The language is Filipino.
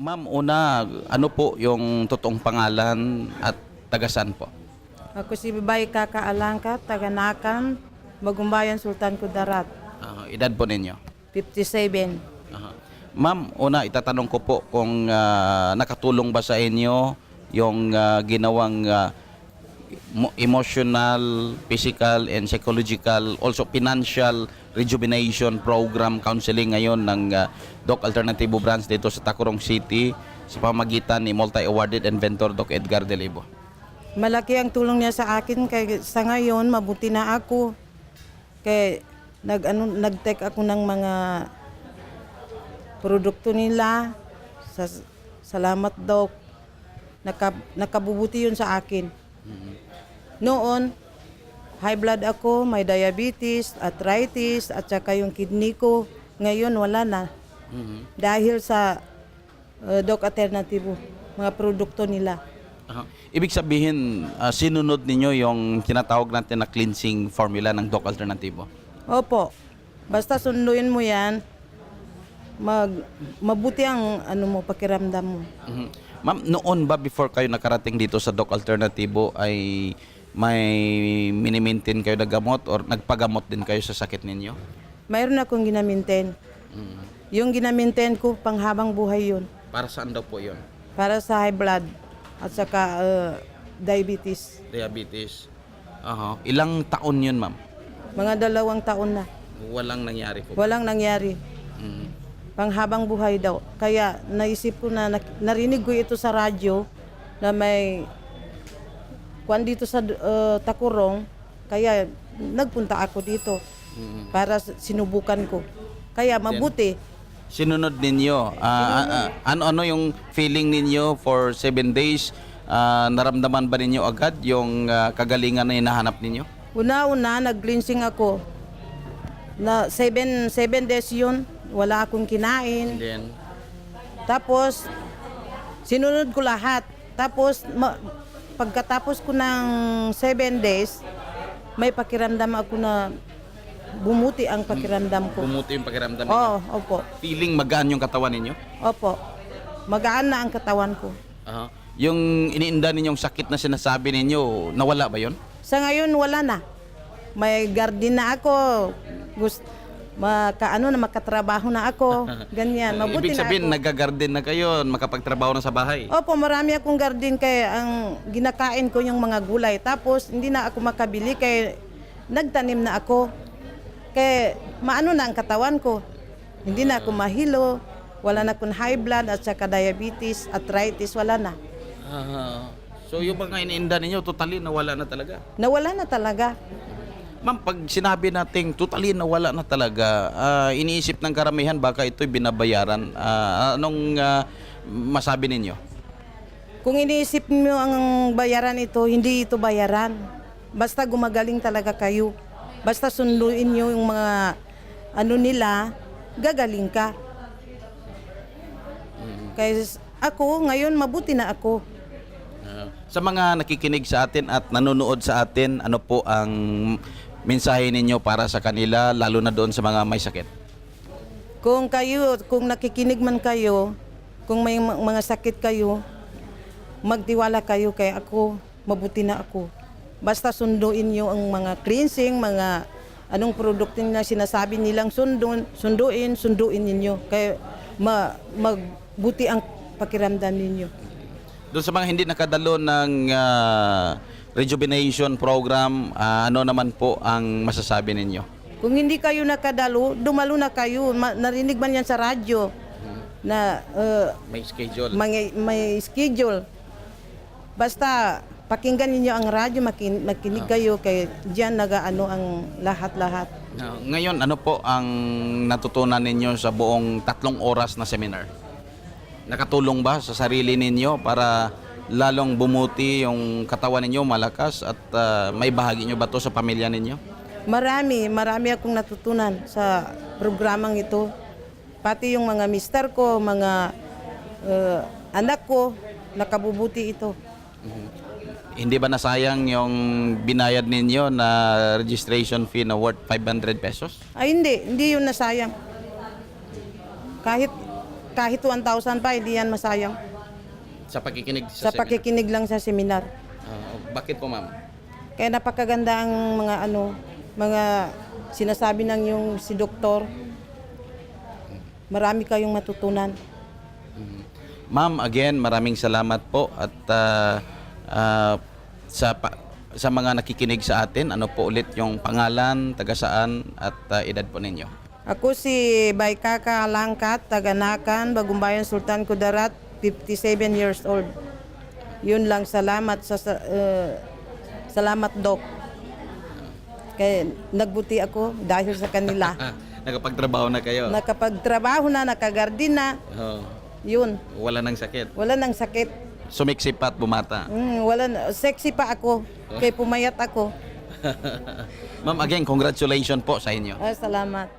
Ma'am, una, ano po yung totoong pangalan at tagasan po? Ako si Baybay Kakaalangka, taga Nakan, Bagumbayan, Sultan Kudarat, Edad po ninyo? 57. Aha. Ma'am, una itatanong ko po kung nakatulong ba sa inyo yung ginawang emotional, physical, and psychological, also financial rejuvenation program counseling ngayon ng Doc Alternativo Branch dito sa Tacurong City sa pamagitan ni multi-awarded inventor Doc Edgar Delibo. Malaki ang tulong niya sa akin kay sa ngayon mabuti na ako. Kay nag-take ako ng mga produkto nila. Salamat Doc. Nakabubuti yun sa akin. Noon, high blood ako, may diabetes, arthritis, at saka yung kidney ko. Ngayon, wala na. Dahil sa Doc Alternativo, mga produkto nila. Ibig sabihin, sinunod ninyo yung tinatawag natin na cleansing formula ng Doc Alternativo? Opo. Basta sunduin mo yan, mabuti ang pakiramdam mo. Ma'am, noon ba before kayo nakarating dito sa Doc Alternativo ay may minimaintain kayo na gamot or nagpagamot din kayo sa sakit ninyo? Mayroon akong ginaminten. Yung ginaminten ko, panghabang buhay yun. Para saan daw po yun? Para sa high blood at saka diabetes. Diabetes. Ilang taon yun, ma'am? Mga 2 taon na. Walang nangyari po. Walang nangyari. Panghabang buhay daw. Kaya naisip ko na narinig ko ito sa radyo na may kwan dito sa Tacurong. Kaya nagpunta ako dito para sinubukan ko. Kaya mabuti. Sinunod ninyo. Ano yung feeling ninyo for 7 days? Naramdaman ba ninyo agad yung kagalingan na hinahanap ninyo? Una-una, nag-cleansing ako. Na 7 days yun. Wala akong kinain. Then, Tapos, sinunod ko lahat. Tapos, pagkatapos ko ng 7 days, may pakiramdam ako na bumuti ang pakiramdam ko. bumuti yung pakiramdam ninyo? Oo, opo. Feeling magaan yung katawan ninyo? Opo. Magaan na ang katawan ko. Yung iniinda ninyong sakit na sinasabi ninyo, nawala ba yon? Sa ngayon, wala na. May garden na ako. Makatrabaho na ako. Ganyan. Mabuti Ibig sabihin, na ako. nagagarden na kayo, makapagtrabaho na sa bahay? Opo, marami akong garden kaya ang ginakain ko yung mga gulay. Tapos hindi na ako makabili kaya nagtanim na ako. Kaya maano na ang katawan ko. Hindi na ako mahilo. Wala na akong high blood at saka diabetes, arthritis, wala na. So yung mga iniinda ninyo, totally nawala na talaga? Nawala na talaga. Ma'am, pag sinabi nating totally nawala na talaga, iniisip ng karamihan baka ito'y binabayaran. Anong masabi ninyo? Kung iniisip mo ang bayaran ito, hindi ito bayaran. Basta gumagaling talaga kayo. Basta sunduin nyo yung mga nila, gagaling ka. Kaya ako, ngayon mabuti na ako. Sa mga nakikinig sa atin at nanonood sa atin, ano po ang mensahe ninyo para sa kanila, lalo na doon sa mga may sakit? Kung nakikinig man kayo, kung may mga sakit kayo, magtiwala kayo kay ako, mabuti na ako. Basta sunduin nyo ang mga cleansing, mga anong produkto na sinasabi nilang sunduin ninyo. Kaya magbuti ang pakiramdam ninyo. Doon sa mga hindi nakadalo ng rejuvenation program, ano naman po ang masasabi ninyo? Kung hindi kayo nakadalo, dumalo na kayo. Narinig man yan sa radyo na May schedule. may schedule. Basta pakinggan ninyo ang radyo, makinig kayo kay diyan nagaano ang lahat-lahat. Ngayon, ano po ang natutunan ninyo sa buong 3 oras na seminar? Nakatulong ba sa sarili ninyo para lalong bumuti yung katawan ninyo, malakas at may bahagi nyo ba to sa pamilya ninyo? Marami akong natutunan sa programang ito. Pati yung mga mister ko, mga anak ko, nakabubuti ito. Hindi ba nasayang yung binayad ninyo na registration fee na worth 500 pesos? Ay hindi yun nasayang. Kahit kahit 1,000 pa, hindi yan masayang. Sa pakikinig Sa pakikinig lang sa seminar. Bakit po, ma'am? Kaya napakaganda ang mga sinasabi ng yung si doktor. Marami kayong matutunan. Ma'am, again, maraming salamat po at sa mga nakikinig sa atin, ano po ulit yung pangalan, taga saan at edad po ninyo? Ako si Baykaka Langkat, taga-Nakan, Bagumbayan, Sultan Kudarat, 57 years old. Yun lang, salamat salamat Doc. Kaya nagbuti ako dahil sa kanila. Nakapagtrabaho na kayo? Nakapagtrabaho na, nakagardin na. Yun, Wala nang sakit? wala nang sakit. Sumiksip pa at bumata? Sexy pa ako, kaya pumayat ako. Ma'am, again, congratulations po sa inyo. Salamat.